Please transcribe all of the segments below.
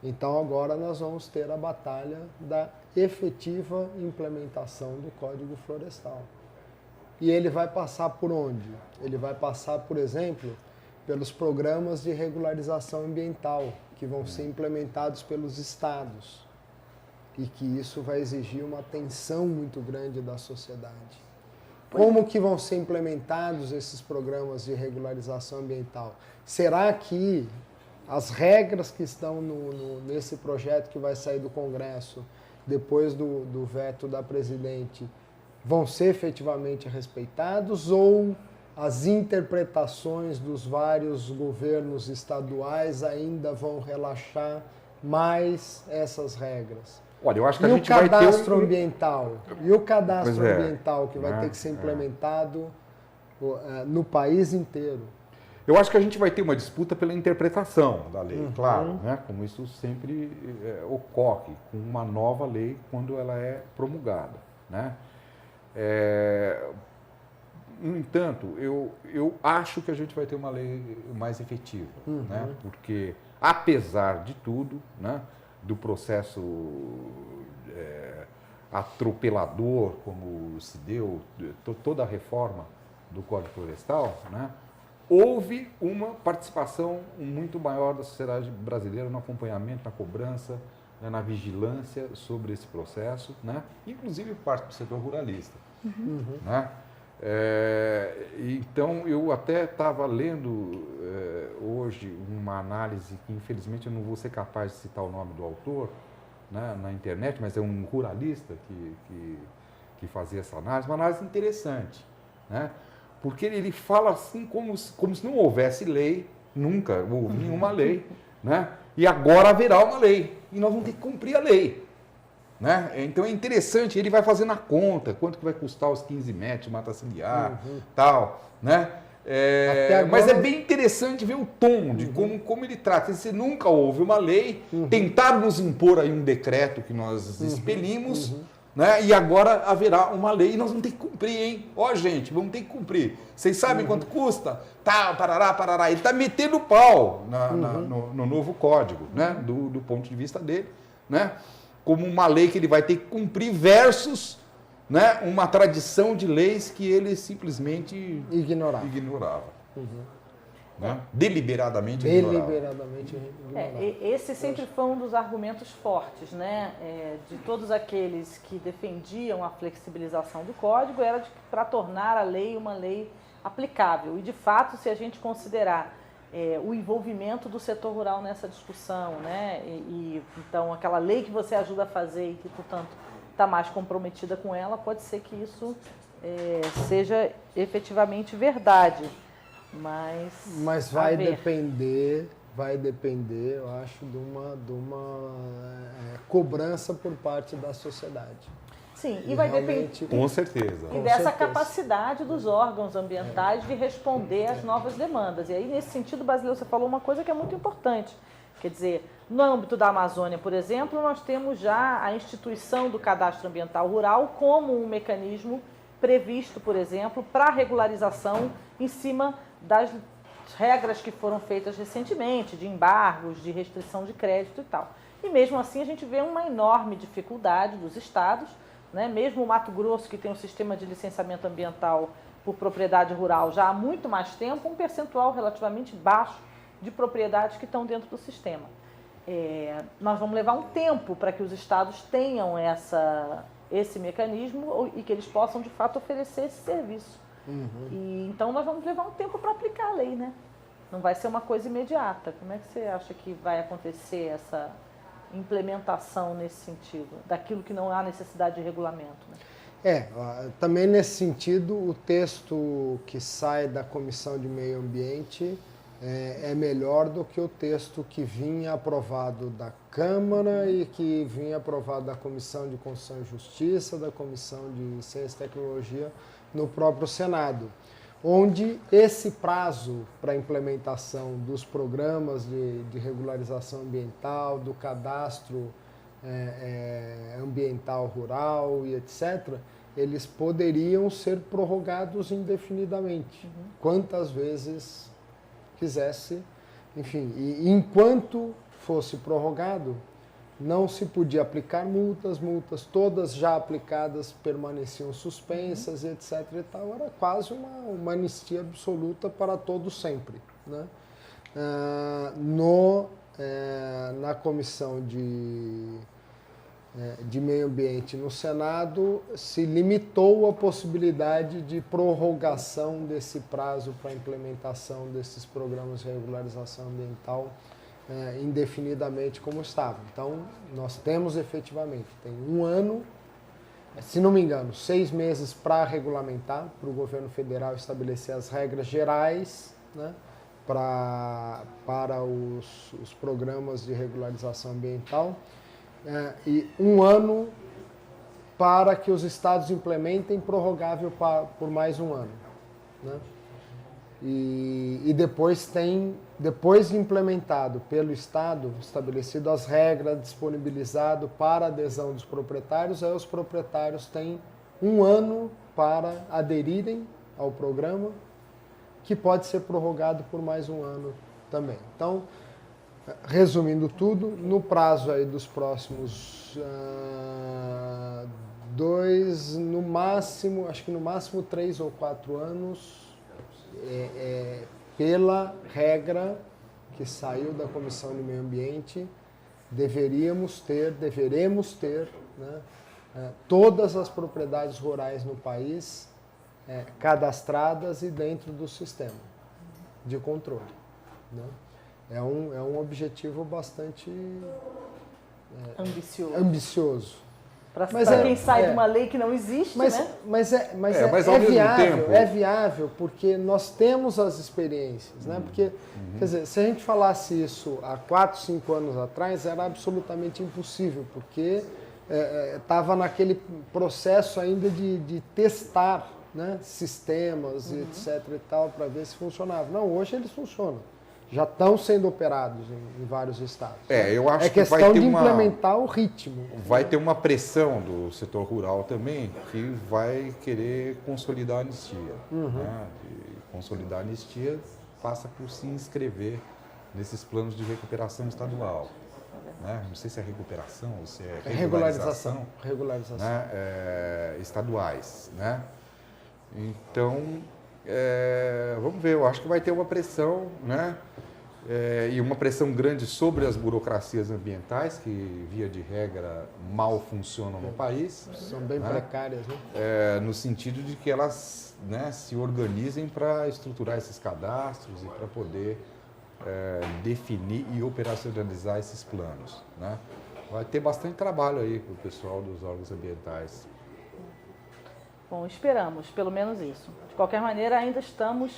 Então agora nós vamos ter a batalha da efetiva implementação do Código Florestal. E ele vai passar por onde? Ele vai passar, por exemplo, pelos programas de regularização ambiental, que vão ser implementados pelos estados. E que isso vai exigir uma atenção muito grande da sociedade. Como que vão ser implementados esses programas de regularização ambiental? Será que as regras que estão nesse projeto que vai sair do Congresso, depois do veto da presidente, vão ser efetivamente respeitados, ou as interpretações dos vários governos estaduais ainda vão relaxar mais essas regras? Olha, eu acho que a gente vai ter ambiental? E o cadastro ambiental que vai ter que ser implementado no país inteiro? Eu acho que a gente vai ter uma disputa pela interpretação da lei, claro, né? Como isso sempre ocorre com uma nova lei quando ela é promulgada, né? No entanto, eu acho que a gente vai ter uma lei mais efetiva, né? Porque, apesar de tudo, né, do processo atropelador, como se deu, toda a reforma do Código Florestal, né, houve uma participação muito maior da sociedade brasileira no acompanhamento, na cobrança, né, na vigilância sobre esse processo, né, inclusive parte do setor ruralista. Né? Então, eu até estava lendo hoje uma análise que, infelizmente, eu não vou ser capaz de citar o nome do autor, né, na internet, mas é um ruralista que fazia essa análise, uma análise interessante, né? Porque ele fala assim como se não houvesse lei, nunca houve nenhuma lei, né? E agora haverá uma lei, e nós vamos ter que cumprir a lei. Né? Então é interessante, ele vai fazendo a conta, quanto que vai custar os 15 metros de mata ciliar, tal, né? Agora... Mas é bem interessante ver o tom de como ele trata. Se nunca houve uma lei, tentaram nos impor aí um decreto que nós expelimos, né? E agora haverá uma lei e nós vamos ter que cumprir, hein? Ó, gente, vamos ter que cumprir. Vocês sabem quanto custa? Tá, parará, parará. Ele está metendo pau no novo código, né? Do ponto de vista dele, né? Como uma lei que ele vai ter que cumprir versus, né, uma tradição de leis que ele simplesmente ignorava. Né? Deliberadamente ignorava. Esse sempre foi um dos argumentos fortes, né, de todos aqueles que defendiam a flexibilização do código, era para tornar a lei uma lei aplicável. E, de fato, se a gente considerar o envolvimento do setor rural nessa discussão, né? Então, aquela lei que você ajuda a fazer e que, portanto, está mais comprometida com ela, pode ser que isso seja efetivamente verdade. Mas vai depender, eu acho, de uma cobrança por parte da sociedade. Sim, e vai depender. Com certeza. E dessa capacidade dos órgãos ambientais de responder às novas demandas. E aí, nesse sentido, Basileu, você falou uma coisa que é muito importante. Quer dizer, no âmbito da Amazônia, por exemplo, nós temos já a instituição do cadastro ambiental rural como um mecanismo previsto, por exemplo, para regularização em cima das regras que foram feitas recentemente, de embargos, de restrição de crédito e tal. E mesmo assim, a gente vê uma enorme dificuldade dos estados, né? Mesmo o Mato Grosso, que tem um sistema de licenciamento ambiental por propriedade rural já há muito mais tempo, um percentual relativamente baixo de propriedades que estão dentro do sistema. Nós vamos levar um tempo para que os estados tenham esse mecanismo e que eles possam, de fato, oferecer esse serviço. E, então, nós vamos levar um tempo para aplicar a lei, né? Não vai ser uma coisa imediata. Como é que você acha que vai acontecer essa implementação nesse sentido, daquilo que não há necessidade de regulamento, né? Também nesse sentido, o texto que sai da Comissão de Meio Ambiente é melhor do que o texto que vinha aprovado da Câmara e que vinha aprovado da Comissão de Constituição e Justiça, da Comissão de Ciência e Tecnologia, no próprio Senado, onde esse prazo para implementação dos programas de regularização ambiental, do cadastro ambiental rural e etc., eles poderiam ser prorrogados indefinidamente, quantas vezes quisesse, enfim, e enquanto fosse prorrogado, não se podia aplicar multas todas já aplicadas permaneciam suspensas, etc. e tal. Era quase uma anistia absoluta para todos sempre, né? Na Comissão de Meio Ambiente no Senado, se limitou a possibilidade de prorrogação desse prazo para a implementação desses programas de regularização ambiental indefinidamente como estava. Então, nós temos efetivamente, tem um ano, se não me engano, 6 meses para regulamentar, para o governo federal estabelecer as regras gerais, né, para os programas de regularização ambiental, e um ano para que os estados implementem, prorrogável por mais um ano, né? E depois de implementado pelo Estado, estabelecido as regras, disponibilizado para adesão dos proprietários, aí os proprietários têm um ano para aderirem ao programa, que pode ser prorrogado por mais um ano também. Então, resumindo tudo, no prazo aí dos próximos 2, no máximo, acho que no máximo 3 ou 4 anos, pela regra que saiu da Comissão de Meio Ambiente, deveremos ter, né, todas as propriedades rurais no país cadastradas e dentro do sistema de controle, né? É um objetivo bastante ambicioso. Para quem sai de uma lei que não existe, mas né? É viável porque nós temos as experiências, né? Porque, quer dizer, se a gente falasse isso há 4, 5 anos atrás, era absolutamente impossível, porque estava naquele processo ainda de testar, né, sistemas, etc. e tal, para ver se funcionava. Não, hoje eles funcionam. Já estão sendo operados em vários estados. Eu acho que questão vai ter de implementar o ritmo. Vai ter uma pressão do setor rural também, que vai querer consolidar a anistia. Né? E consolidar a anistia passa por se inscrever nesses planos de recuperação estadual. Né? Não sei se é recuperação ou se é regularização. Né? Estaduais. Né? Então, vamos ver, eu acho que vai ter uma pressão, né? E uma pressão grande sobre as burocracias ambientais, que, via de regra, mal funcionam no país. São bem precárias, né? No sentido de que elas, né, se organizem para estruturar esses cadastros e para poder definir e operacionalizar esses planos, né? Vai ter bastante trabalho aí para o pessoal dos órgãos ambientais. Bom, esperamos, pelo menos isso. De qualquer maneira, ainda estamos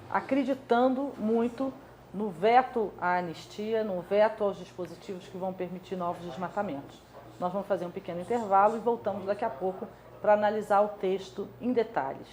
acreditando muito no veto à anistia, no veto aos dispositivos que vão permitir novos desmatamentos. Nós vamos fazer um pequeno intervalo e voltamos daqui a pouco para analisar o texto em detalhes.